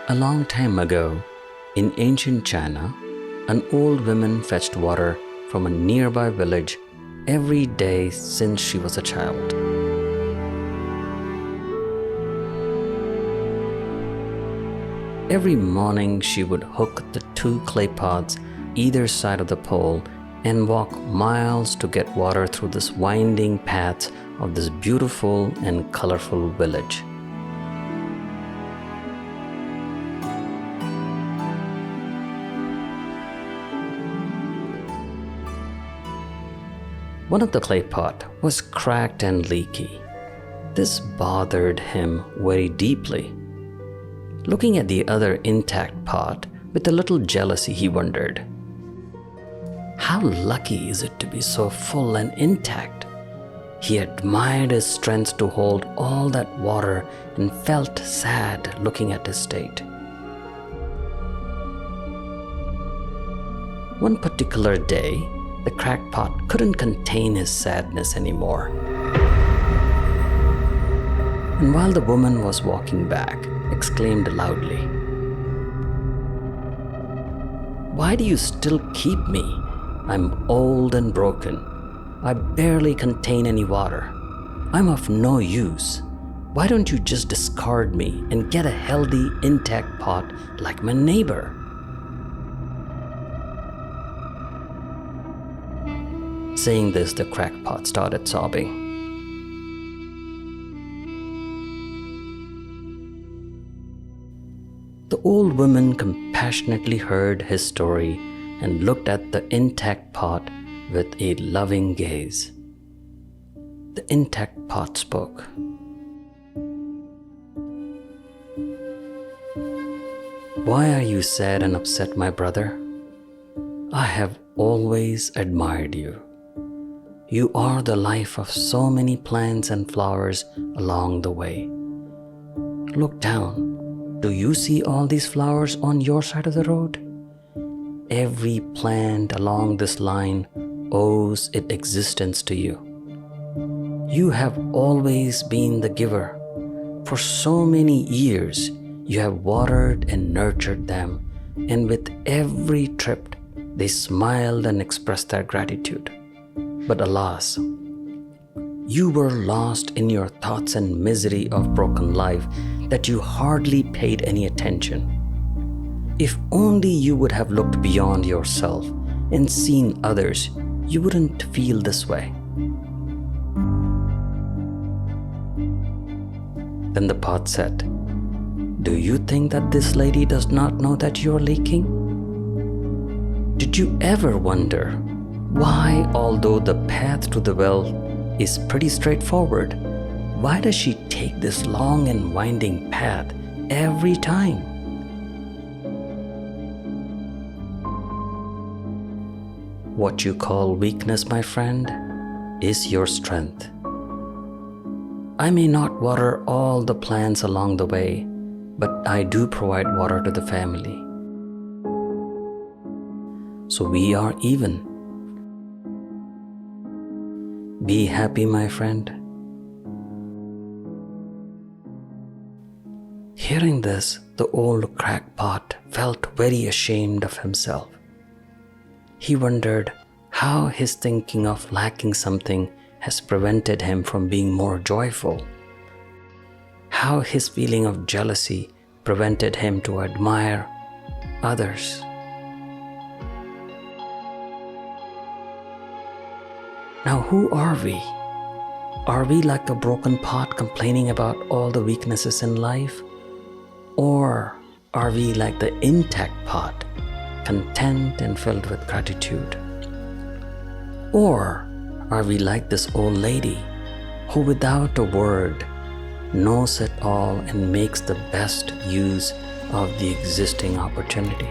A long time ago, in ancient China, an old woman fetched water from a nearby village every day since she was a child. Every morning she would hook the two clay pots either side of the pole and walk miles to get water through this winding paths of this beautiful and colorful village. One of the clay pot was cracked and leaky. This bothered him very deeply. Looking at the other intact pot with a little jealousy, he wondered, how lucky is it to be so full and intact? He admired his strength to hold all that water and felt sad looking at his state. One particular day, the cracked pot couldn't contain his sadness anymore. And while the woman was walking back, exclaimed loudly, "Why do you still keep me? I'm old and broken. I barely contain any water. I'm of no use. Why don't you just discard me and get a healthy, intact pot like my neighbor?" Saying this, the cracked pot started sobbing. The old woman compassionately heard his story and looked at the intact pot with a loving gaze. The intact pot spoke. "Why are you sad and upset, my brother? I have always admired you. You are the life of so many plants and flowers along the way. Look down. Do you see all these flowers on your side of the road? Every plant along this line owes its existence to you. You have always been the giver. For so many years, you have watered and nurtured them, and with every trip, they smiled and expressed their gratitude. But alas, you were lost in your thoughts and misery of broken life that you hardly paid any attention. If only you would have looked beyond yourself and seen others, you wouldn't feel this way." Then the pot said, "Do you think that this lady does not know that you're leaking? Did you ever wonder why, although the path to the well is pretty straightforward, why does she take this long and winding path every time?" What you call weakness, my friend, is your strength. I may not water all the plants along the way, but I do provide water to the family. So we are even. Be happy, my friend. Hearing this, the old crackpot felt very ashamed of himself. He wondered how his thinking of lacking something has prevented him from being more joyful, how his feeling of jealousy prevented him to admire others. Now, who are we? Are we like a broken pot complaining about all the weaknesses in life? Or are we like the intact pot, content and filled with gratitude? Or are we like this old lady who without a word knows it all and makes the best use of the existing opportunity?